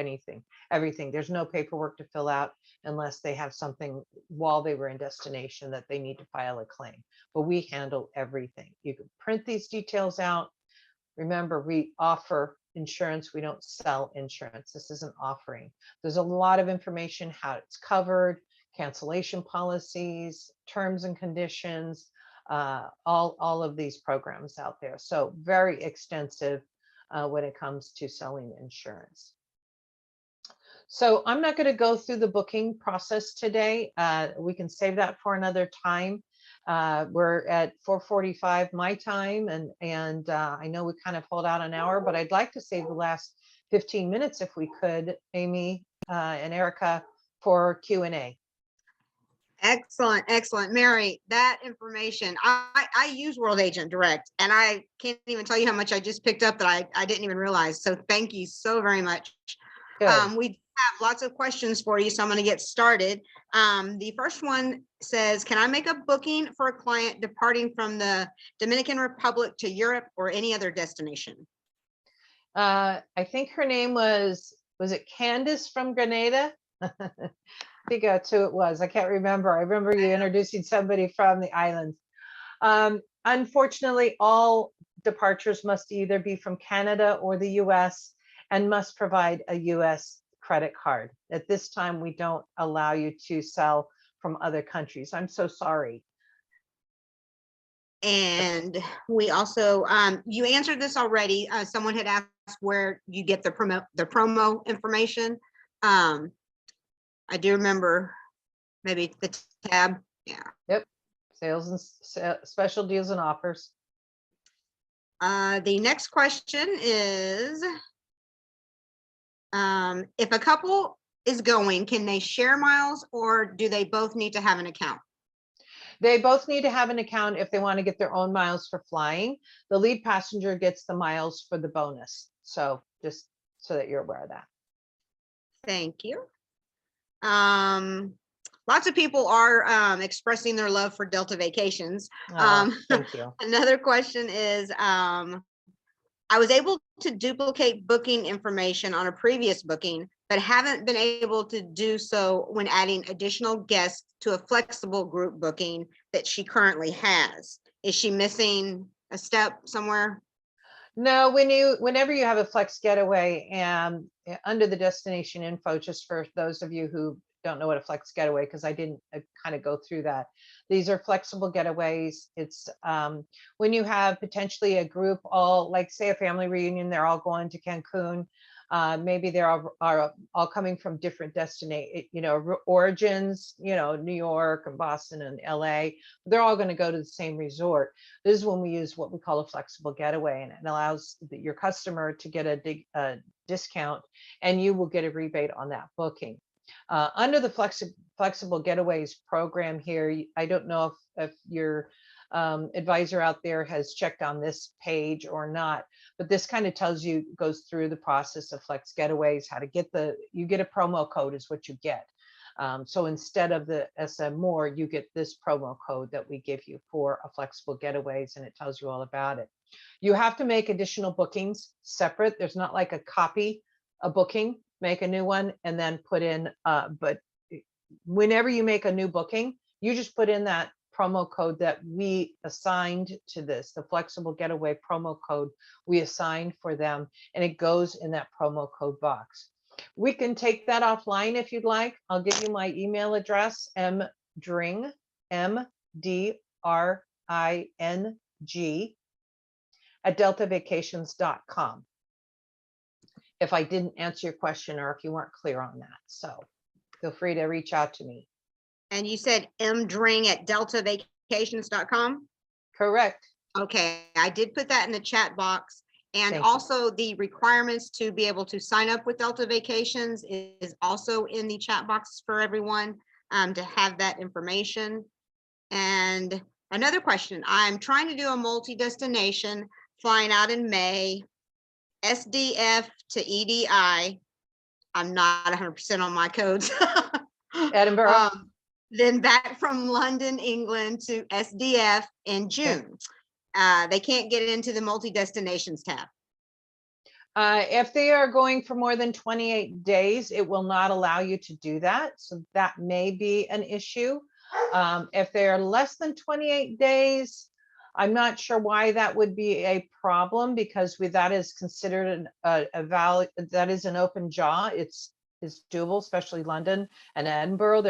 everything. There's no paperwork to fill out unless they have something while they were in destination that they need to file a claim. But we handle everything. You can print these details out. Remember, we offer insurance. We don't sell insurance. This is an offering. There's a lot of information, how it's covered, cancellation policies, terms and conditions, all of these programs out there. So very extensive when it comes to selling insurance. So I'm not going to go through the booking process today. We can save that for another time. We're at 4:45 my time, and I know we kind of hold out an hour, but I'd like to save the last 15 minutes if we could, Amy and Erica, for Q&A. Excellent, excellent. Mary, that information, I use World Agent Direct, and I can't even tell you how much I just picked up that I didn't even realize. So thank you so very much. We have lots of questions for you, so I'm going to get started. The first one says, can I make a booking for a client departing from the Dominican Republic to Europe or any other destination? I think her name was it Candace from Grenada? I think that's who it was. I can't remember. I remember you introducing somebody from the islands. Unfortunately, all departures must either be from Canada or the US and must provide a US credit card. At this time, we don't allow you to sell from other countries. I'm so sorry. And we also, you answered this already. Someone had asked where you get the promo information. I do remember maybe the tab. Yeah. Yep. Sales and special deals and offers. The next question is, if a couple is going, can they share miles or do they both need to have an account? They both need to have an account if they want to get their own miles for flying. The lead passenger gets the miles for the bonus. So just so that you're aware of that. Thank you. Lots of people are expressing their love for Delta Vacations. Thank you. Another question is, I was able to duplicate booking information on a previous booking, but haven't been able to do so when adding additional guests to a flexible group booking that she currently has. Is she missing a step somewhere? No, whenever you have a flex getaway and under the destination info, just for those of you who don't know what a flex getaway, because I didn't kind of go through that. These are flexible getaways. It's when you have potentially a group, all like say a family reunion, they're all going to Cancun. Maybe they're all coming from different destination, origins, New York and Boston and LA. They're all going to go to the same resort. This is when we use what we call a flexible getaway, and it allows your customer to get a discount, and you will get a rebate on that booking. Under the flexible getaways program here, I don't know if your advisor out there has checked on this page or not, but this kind of goes through the process of flex getaways, how to get you get a promo code is what you get. So instead of the SM More, you get this promo code that we give you for a flexible getaways, and it tells you all about it. You have to make additional bookings separate. There's not like a booking, make a new one and then put in, but whenever you make a new booking, you just put in that promo code that we assigned to this, the flexible getaway promo code we assigned for them, and it goes in that promo code box. We can take that offline if you'd like. I'll give you my email address, mdring, MDRING @deltavacations.com. If I didn't answer your question or if you weren't clear on that. So feel free to reach out to me. And you said mdring @deltavacations.com? Correct. Okay, I did put that in the chat box. And Thank you. also the requirements to be able to sign up with Delta Vacations is also in the chat box for everyone to have that information. And another question, I'm trying to do a multi-destination flying out in May, SDF to EDI. I'm not 100% on my codes. Edinburgh. Then back from London, England to SDF in June. They can't get into the multi-destinations tab. If they are going for more than 28 days, it will not allow you to do that. So that may be an issue. If they are less than 28 days, I'm not sure why that would be a problem, because that is considered that is an open jaw. It's doable, especially London and Edinburgh.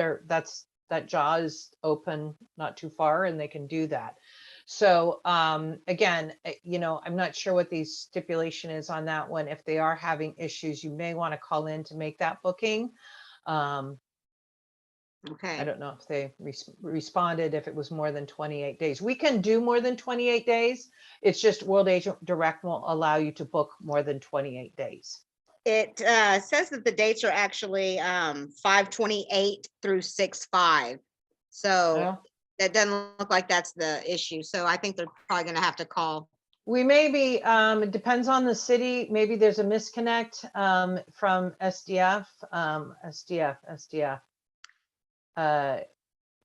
That jaw is open, not too far, and they can do that. So again, I'm not sure what the stipulation is on that one. If they are having issues, you may want to call in to make that booking. Okay. I don't know if they responded if it was more than 28 days. We can do more than 28 days. It's just World Agent Direct won't allow you to book more than 28 days. It says that the dates are actually 5/28 through 6/5. So that doesn't look like that's the issue. So I think they're probably going to have to call. We may be, it depends on the city. Maybe there's a misconnect from SDF,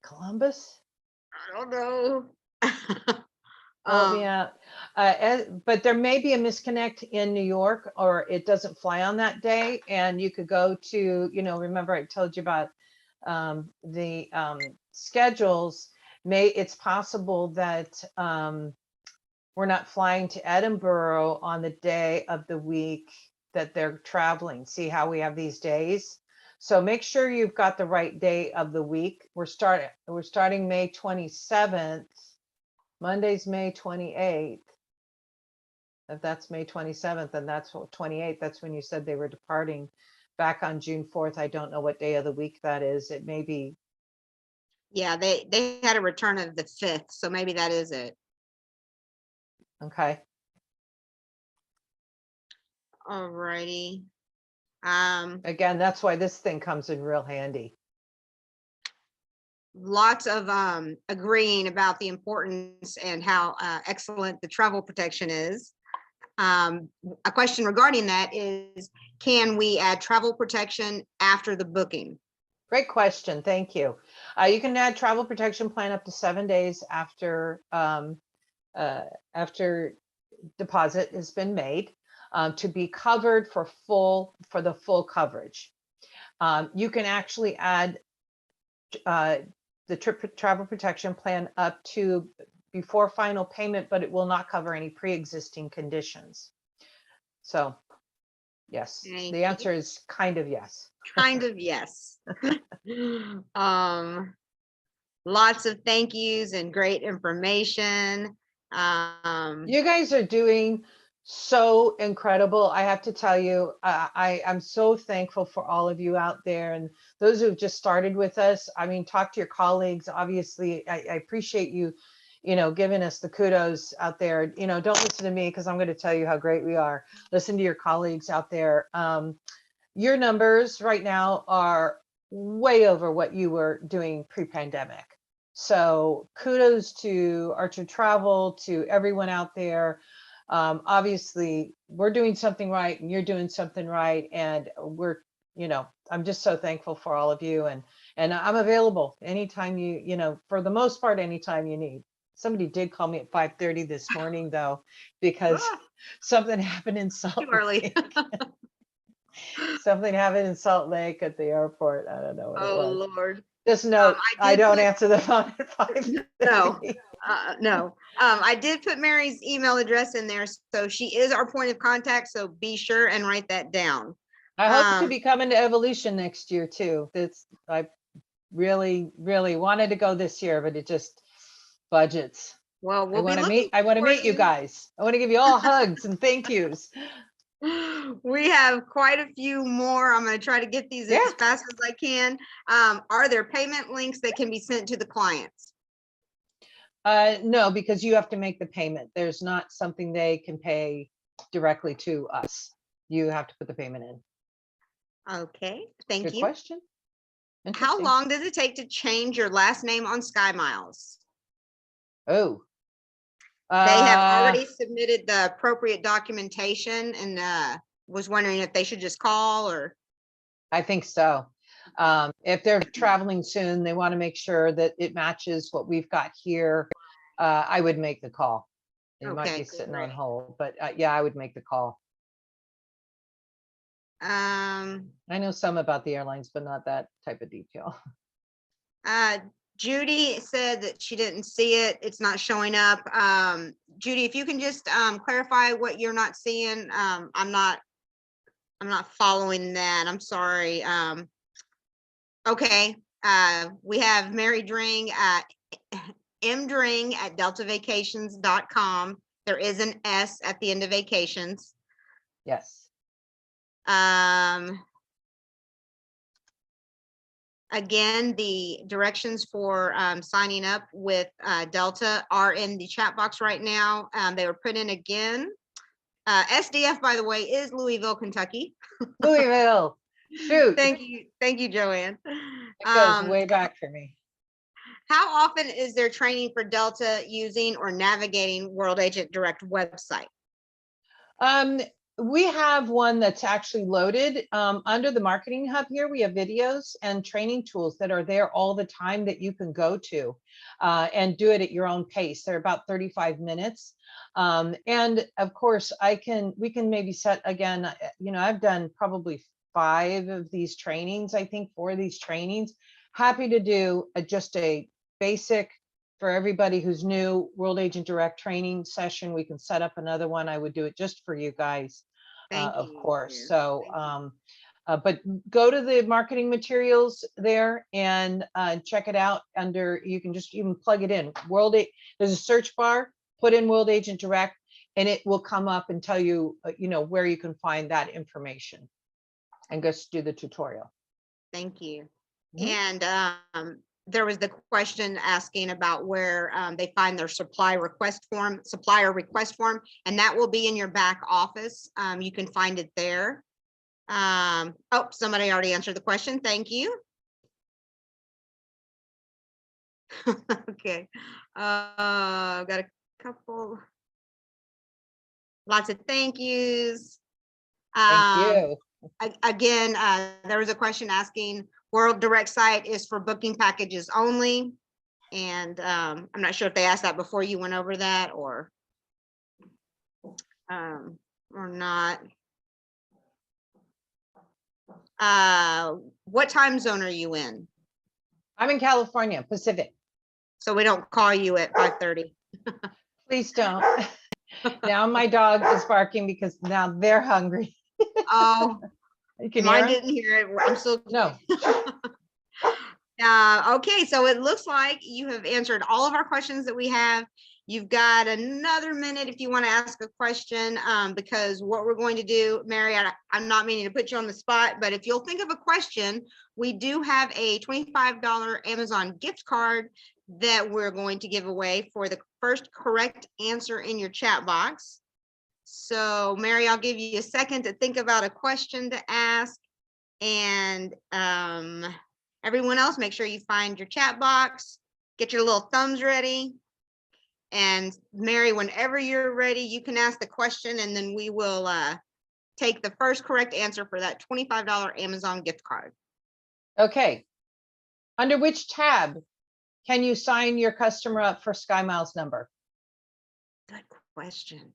Columbus. I don't know. Help me out. But there may be a misconnect in New York, or it doesn't fly on that day. And you could go to, remember I told you about the schedules. It's possible that we're not flying to Edinburgh on the day of the week that they're traveling. See how we have these days? So make sure you've got the right day of the week. We're starting May 27th. Monday's May 28th. If that's May 27th, and that's 28th, that's when you said they were departing back on June 4th. I don't know what day of the week that is. It may be, Yeah, they had a return of the 5th, so maybe that is it. okay. Alrighty. Again, that's why this thing comes in real handy. Lots of agreeing about the importance and how excellent the travel protection is. A question regarding that is, can we add travel protection after the booking? Great question. Thank you. You can add travel protection plan up to 7 days after deposit has been made, to be covered for the full coverage. You can actually add the travel protection plan up to before final payment, but it will not cover any pre-existing conditions. So yes, Thank the you. answer is kind of yes. Kind of, yes. Lots of thank yous and great information. You guys are doing so incredible. I have to tell you, I'm so thankful for all of you out there and those who've just started with us. I mean, talk to your colleagues. Obviously, I appreciate you, giving us the kudos out there. Don't listen to me because I'm going to tell you how great we are. Listen to your colleagues out there. Your numbers right now are way over what you were doing pre-pandemic. So kudos to Archer Travel, to everyone out there. Obviously, we're doing something right and you're doing something right. And I'm just so thankful for all of you. And I'm available anytime for the most part, anytime you need. Somebody did call me at 5:30 this morning, though, because something happened in Salt Too early. Lake. Something happened in Salt Lake at the airport. I don't know what it Oh, was. Lord. Just note, I I did don't put- answer the phone at 5:30. No, no. I did put Mary's email address in there, so she is our point of contact, so be sure and write that down. I hope to be coming to Evolution next year too. I really, really wanted to go this year, but it just budgets. Well, we'll I be want to looking meet. I want to for meet you guys. I want to give you all hugs and thank yous. We have quite a few more. I'm going to try to get these Yeah. as fast as I can. Are there payment links that can be sent to the clients? No, because you have to make the payment. There's not something they can pay directly to us. You have to put the payment in. Okay, thank Good you. question. How Interesting. long does it take to change your last name on Sky Miles? Oh. They have already submitted the appropriate documentation and was wondering if they should just call or. I think so. If they're traveling soon, they want to make sure that it matches what we've got here. I would make the call. It might Okay, be sitting on great. hold, but yeah, I would make the call. Um, I know some about the airlines, but not that type of detail. Judy said that she didn't see it. It's not showing up. Judy, if you can just clarify what you're not seeing. I'm not following that. I'm sorry. Okay. We have Mary Dring at mdring@deltavacations.com. There is an S at the end of vacations. Yes. Again, the directions for signing up with Delta are in the chat box right now. They were put in again. SDF, by the way, is Louisville, Kentucky. Louisville. Shoot. Thank you, Joanne. It goes way back for me. How often is there training for Delta using or navigating World Agent Direct website? We have one that's actually loaded under the marketing hub here. We have videos and training tools that are there all the time that you can go to and do it at your own pace. They're about 35 minutes. And of course, we can maybe set again, I've done probably 5 of these trainings, I think 4 of these trainings. Happy to do just a basic for everybody who's new World Agent Direct training session. We can set up another one. I would do it just for you guys, of course. So But go to the marketing materials there and check it out under, you can just even plug it in. There's a search bar, put in World Agent Direct, and it will come up and tell you, where you can find that information and just do the tutorial. Thank you. Mhm. And there was the question asking about where they find their supplier request form, and that will be in your back office. You can find it there. Oh, somebody already answered the question. Thank you. Okay. I've got a couple. Lots of thank yous. Thank you. Again, there was a question asking, World Direct site is for booking packages only. And I'm not sure if they asked that before you went over that or not. What time zone are you in? I'm in California, Pacific. So we don't call you at 5:30. Please don't. Now my dog is barking because now they're hungry. Oh, You can mine hear 'em? didn't hear it. I'm still. No. Okay, so it looks like you have answered all of our questions that we have. You've got another minute if you want to ask a question, because what we're going to do, Mary, I'm not meaning to put you on the spot, but if you'll think of a question, we do have a $25 Amazon gift card that we're going to give away for the first correct answer in your chat box. So Mary, I'll give you a second to think about a question to ask. And everyone else, make sure you find your chat box, get your little thumbs ready. And Mary, whenever you're ready, you can ask the question and then we will take the first correct answer for that $25 Amazon gift card. Okay. Under which tab can you sign your customer up for SkyMiles number? Good question.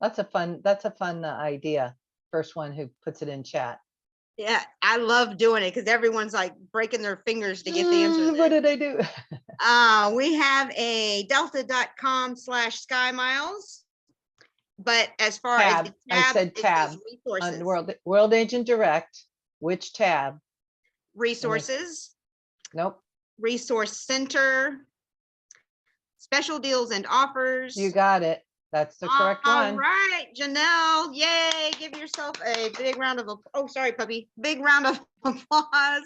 That's a fun idea. First one who puts it in chat. Yeah, I love doing it because everyone's like breaking their fingers to get the answer. What did I do? We have a delta.com/SkyMiles. But as far Tab. as the I said it says tab. resources. On World Agent Direct. Which tab? Resources. Nope. Resource Center. Special deals and offers. You got it. That's the correct one. All right, Janelle. Yay. Give yourself a big round of applause. Oh, sorry, puppy. Big round of applause.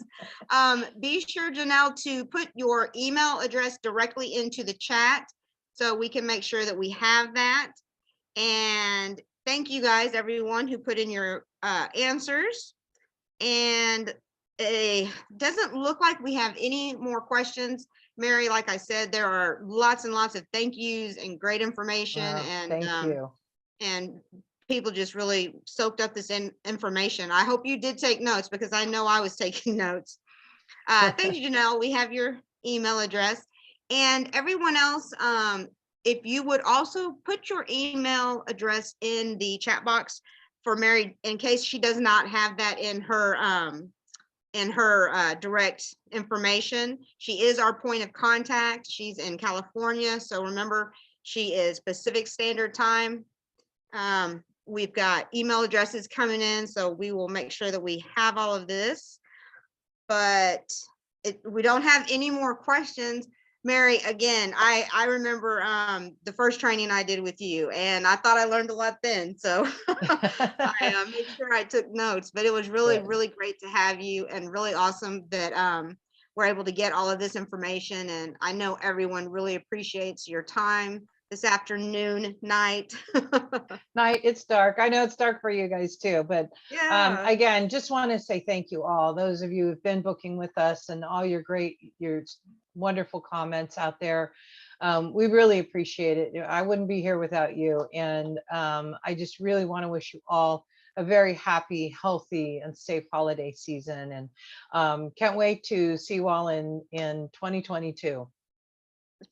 Be sure, Janelle, to put your email address directly into the chat so we can make sure that we have that. And thank you guys, everyone who put in your answers. And it doesn't look like we have any more questions. Mary, like I said, there are lots and lots of thank yous and great information. And thank you. And people just really soaked up this information. I hope you did take notes because I know I was taking notes. Thank you, Janelle. We have your email address. And everyone else, if you would also put your email address in the chat box for Mary, in case she does not have that in her direct information. She is our point of contact. She's in California. So remember, she is Pacific Standard Time. We've got email addresses coming in, so we will make sure that we have all of this. But we don't have any more questions. Mary, again, I remember the first training I did with you, and I thought I learned a lot then. So I made sure I took notes, but it was really, really great to have you and really awesome that we're able to get all of this information. And I know everyone really appreciates your time this afternoon, night. Night, it's dark. I know it's dark for you guys too, but Yeah. again, just want to say thank you all, those of you who've been booking with us and all your wonderful comments out there. We really appreciate it. I wouldn't be here without you. And I just really want to wish you all a very happy, healthy, and safe holiday season. And can't wait to see you all in 2022.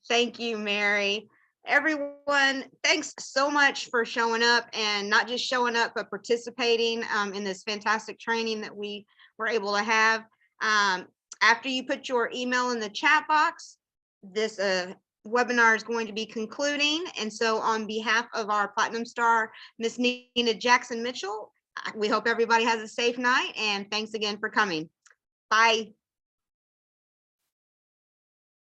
Thank you, Mary. Everyone, thanks so much for showing up, and not just showing up, but participating in this fantastic training that we were able to have. After you put your email in the chat box, this webinar is going to be concluding. And so on behalf of our Platinum Star, Miss Nina Jackson Mitchell, we hope everybody has a safe night, and thanks again for coming. Bye.